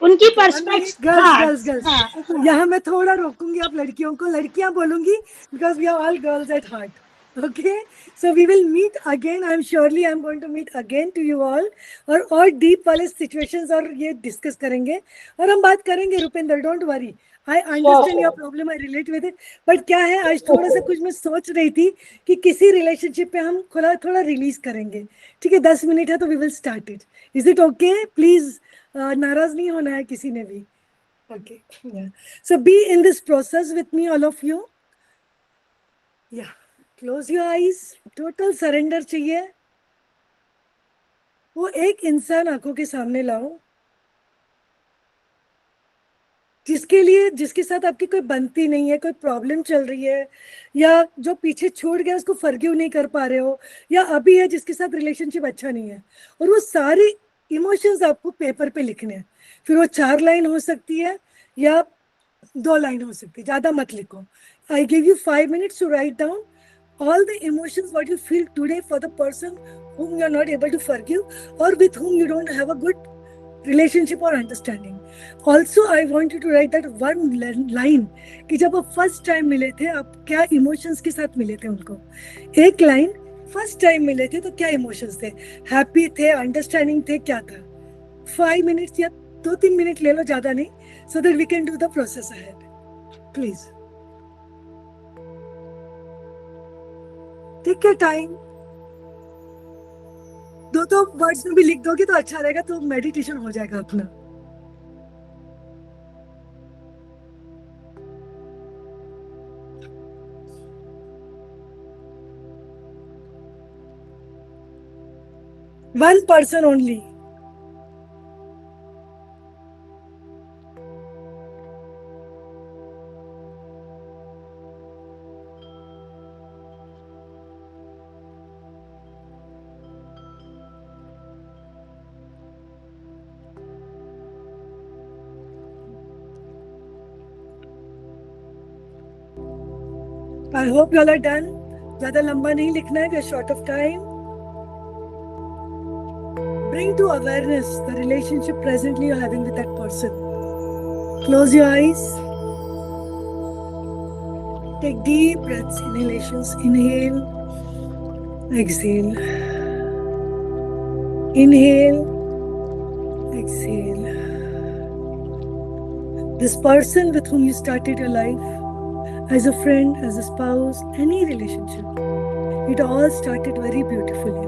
उनकी ओके, 1 minute. पर्सपेक्टिव. गर्ल्स हाँ girls girls, हाँ. यहाँ मैं थोड़ा रोकूंगी आप लड़कियों को. लड़कियां बोलूंगी because we are all girls at heart. Okay, so we will meet again. I am surely I am going to meet again to you all. और डीप वाले सिचुएशंस और ये डिस्कस करेंगे. और हम बात करेंगे Rupinder, don't worry. I understand your problem, I relate with it. But क्या है, आज थोड़ा सा कुछ मैं सोच रही थी कि किसी रिलेशनशिप पे हम थोड़ा थोड़ा रिलीज करेंगे. ठीक है, 10 मिनट है तो we will start it. Is it okay? Please नाराज नहीं होना है किसी ने भी. Okay, yeah. So be in this process with me, all of you. Yeah. Close your eyes. Total surrender चाहिए. वो एक इंसान आंखों के सामने लाओ जिसके साथ आपकी कोई बनती नहीं है, कोई प्रॉब्लम चल रही है, या जो पीछे छूट गया उसको फॉरगिव नहीं कर पा रहे हो, या अभी है जिसके साथ रिलेशनशिप अच्छा नहीं है. और वो सारे इमोशंस आपको पेपर पे लिखने हैं. फिर वो 4 लाइन हो सकती है या 2 लाइन हो सकती है. ज्यादा मत लिखो. I give you 5 minutes to write down all the emotions what you feel today for the person whom you are not able to forgive or with whom you don't have a good relationship or understanding. Also I want you to write that one line कि जब आप first time मिले थे आप क्या emotions के साथ मिले थे उनको. एक लाइन, फर्स्ट टाइम मिले थे तो क्या इमोशंस थे, हैप्पी थे, अंडरस्टैंडिंग थे, क्या था. 5 minutes या 2-3 मिनट ले लो, ज्यादा नहीं, so that we can do the process ahead. Please take your time. 2 words में भी लिख दोगे तो अच्छा रहेगा, तो मेडिटेशन हो जाएगा अपना. One person only. I hope you all are done. ज़्यादा लंबा नहीं लिखना है, we are short of time. Bring to awareness the relationship presently you're having with that person. Close your eyes. Take deep breaths, inhalations. Inhale, exhale. Inhale, exhale. This person with whom you started your life, as a friend, as a spouse, any relationship, it all started very beautifully.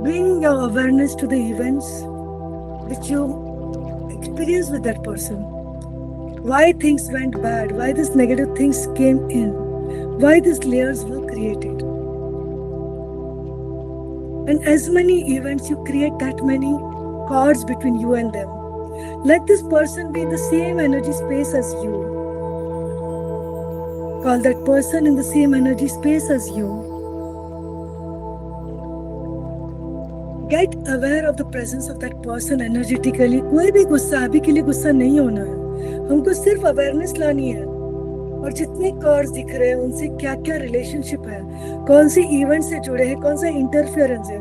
Bring your awareness to the events which you experienced with that person. Why things went bad, why these negative things came in, why these layers were created. And as many events you create, that many cords between you and them. Let this person be in the same energy space as you. Call that person in the same energy space as you. Get aware of the presence of that person energetically. कोई भी गुस्सा अभी के लिए गुस्सा नहीं होना है, हमको सिर्फ अवेयरनेस लानी है। और जितने कार्ड्स दिख रहे हैं उनसे क्या क्या रिलेशनशिप है, कौन से इवेंट से जुड़े हैं, कौन सा इंटरफेरेंस है,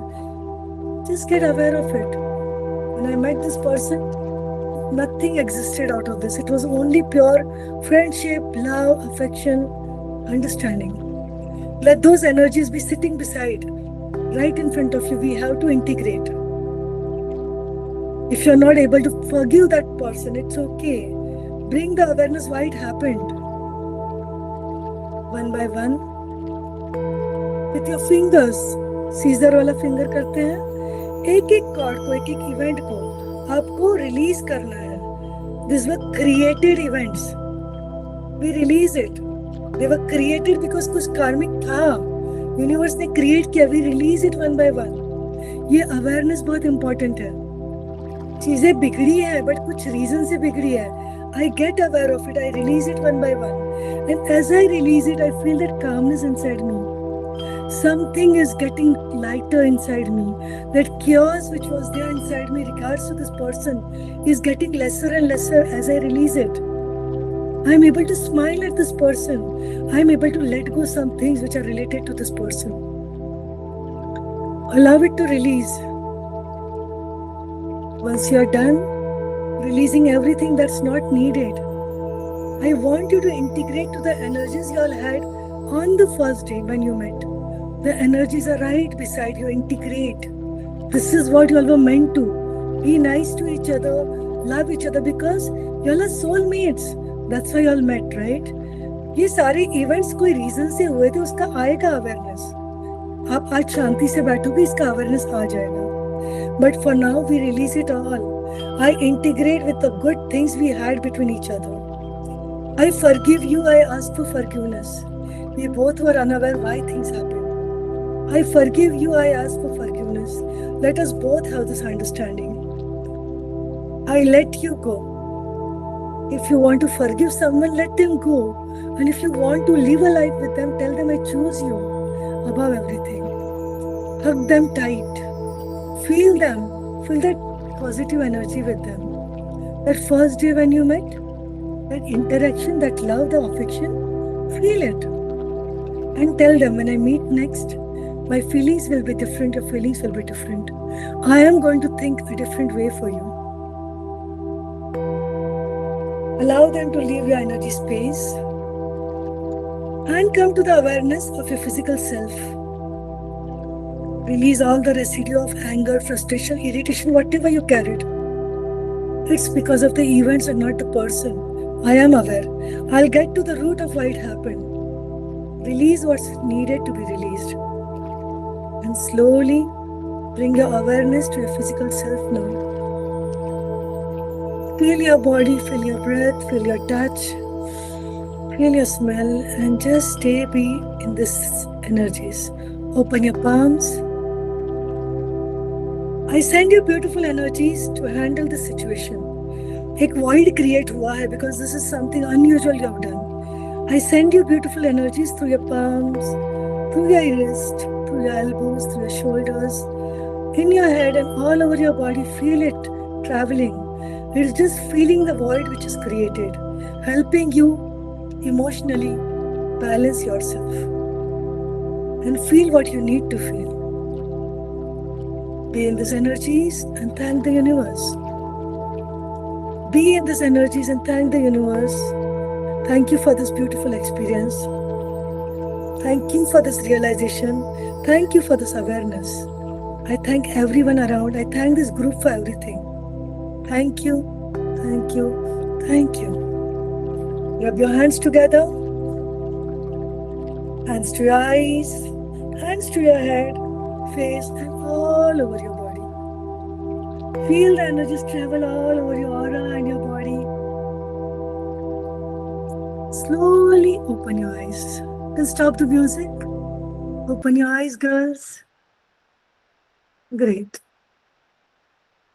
just get aware of it. When I met this person, nothing existed out of this. It was only pure friendship, love, affection, understanding. Let those energies be sitting beside, right in front of you. We have to integrate. If you're not able to forgive that person, it's okay. Bring the awareness why it happened. One by one, with your fingers, scissor वाला finger करते हैं, एक एक cord को, एक एक event को आपको रिलीज करना है. These were created events. We release it. They were created because कुछ कार्मिक था, यूनिवर्स ने क्रिएट किया. We release it one by one. ये अवेयरनेस बहुत इंपॉर्टेंट है. चीजें बिगड़ी है बट कुछ रीजन से बिगड़ी है. I get aware of it. I release it one by one. And as I release it, I feel that calmness inside me. Something is getting lighter inside me. That chaos which was there inside me regards to this person is getting lesser and lesser as I release it. I'm able to smile at this person. I'm able to let go some things which are related to this person. Allow it to release. Once you're done, releasing everything that's not needed, I want you to integrate to the energies you all had on the first day when you met. The energies are right beside you. Integrate. This is what you all were meant to. Be nice to each other, love each other because you all are soulmates. That's why you all met, right? ये सारे events कोई reason से हुए थे, उसका आएगा awareness. आप आज शांति से बैठोगे, इसका अवेयरनेस आ जाएगा. But for now, we release it all. I integrate with the good things we had between each other. I forgive you. I ask for forgiveness. We both were unaware why things happened. I forgive you. I ask for forgiveness. Let us both have this understanding. I let you go. If you want to forgive someone, let them go. And if you want to live a life with them, tell them I choose you above everything. Hug them tight. Feel them. Feel that positive energy with them. That first day when you met, that interaction, that love, the affection, feel it. And tell them when I meet next, my feelings will be different, your feelings will be different. I am going to think a different way for you. Allow them to leave your energy space and come to the awareness of your physical self. Release all the residue of anger, frustration, irritation, whatever you carried. It's because of the events and not the person. I am aware. I'll get to the root of why it happened. Release what's needed to be released. And slowly bring your awareness to your physical self now. Feel your body, feel your breath, feel your touch, feel your smell, and just be in these energies. Open your palms. I send you beautiful energies to handle the situation. एक void create हुआ है because this is something unusual you have done. I send you beautiful energies through your palms, through your wrist, through your elbows, through your shoulders, in your head and all over your body. Feel it traveling. It's just feeling the void which is created, helping you emotionally balance yourself and feel what you need to feel. Be in these energies and thank the universe. Be in these energies and thank the universe. Thank you for this beautiful experience. Thank you for this realization. Thank you for this awareness. I thank everyone around. I thank this group for everything. Thank you, thank you, thank you. Rub your hands together. Hands to your eyes, hands to your head, face, and all over your body. Feel the energies travel all over your aura and your body. Slowly open your eyes. Then stop the music. Open your eyes, girls. Great.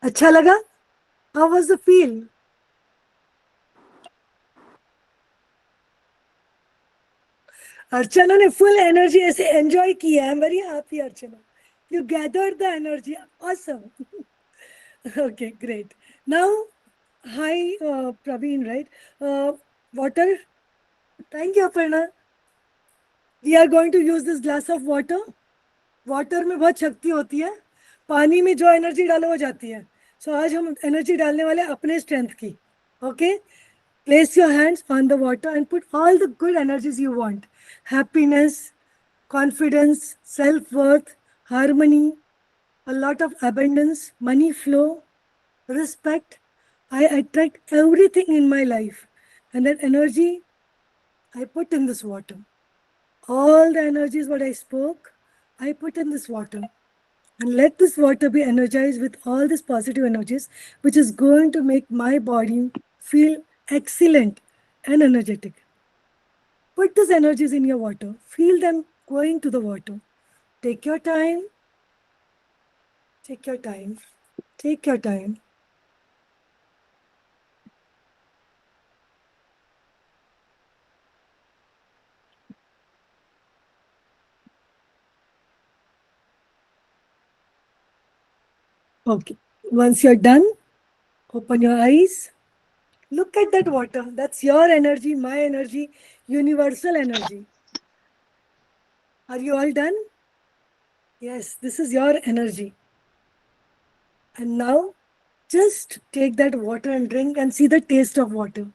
अच्छा लगा? How was the feel? अर्चना ने full energy ऐसे enjoy किया. I am very happy Archana. You gathered the energy. Awesome. Okay, great. Now, hi, Praveen, right? Water. Thank you, Aparna. We are going to use this glass of water. Water में बहुत शक्ति होती है. पानी में जो energy डालो वो जाती है. सो आज हम एनर्जी डालने वाले अपने स्ट्रेंथ की. Okay, place your hands on the water and put all the good energies you want. Happiness, confidence, self-worth, harmony, a lot of abundance, money flow, respect. I attract everything in my life. And that energy I put in this water. All the energies what I spoke, I put in this water. And let this water be energized with all these positive energies, which is going to make my body feel excellent and energetic. Put these energies in your water. Feel them going to the water. Take your time. Take your time. Take your time. Okay. Once you're done, open your eyes. Look at that water. That's your energy, my energy, universal energy. Are you all done? Yes, this is your energy. And now, just take that water and drink and see the taste of water.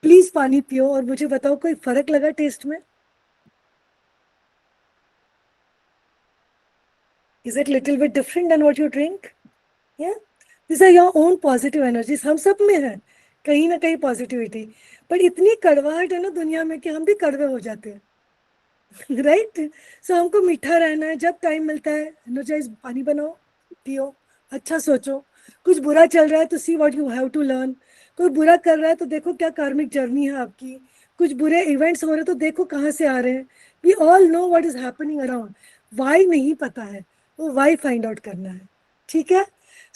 Please पानी पियो और मुझे बताओ कोई फर्क लगा test में? Is it little bit different than what you drink? Yeah? These are your own positive energies. हम सब में है कहीं ना कहीं पॉजिटिविटी, पर इतनी कड़वाहट है ना दुनिया में कि हम भी कड़वे हो जाते हैं. राइट? सो हमको मीठा रहना है. जब टाइम मिलता है एनर्जाइज पानी बनाओ, पियो, अच्छा सोचो. कुछ बुरा चल रहा है तो see what you have to learn. कोई बुरा कर रहा है तो देखो क्या कार्मिक जर्नी है आपकी. कुछ बुरे इवेंट्स हो रहे हैं तो देखो कहाँ से आ रहे हैं. We all know what is happening around. Why नहीं पता है, वो वाई फाइंड आउट करना है. ठीक है?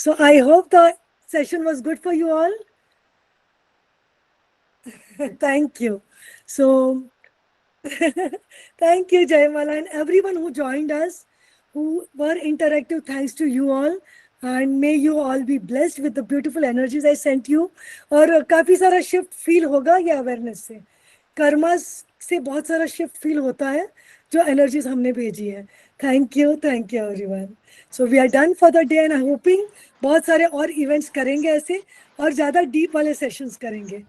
So I hope the session was good for you all. Thank you. So thank you, Jaymala, and everyone who joined us, who were interactive. Thanks to you all, and may you all be blessed with the beautiful energies I sent you. और काफी सारा shift feel होगा ये awareness से. Karmas से बहुत सारा shift feel होता है जो energies हमने भेजी है. Thank you everyone. So we are done for the day and I'm hoping बहुत सारे और events करेंगे ऐसे और ज़्यादा deep वाले sessions करेंगे.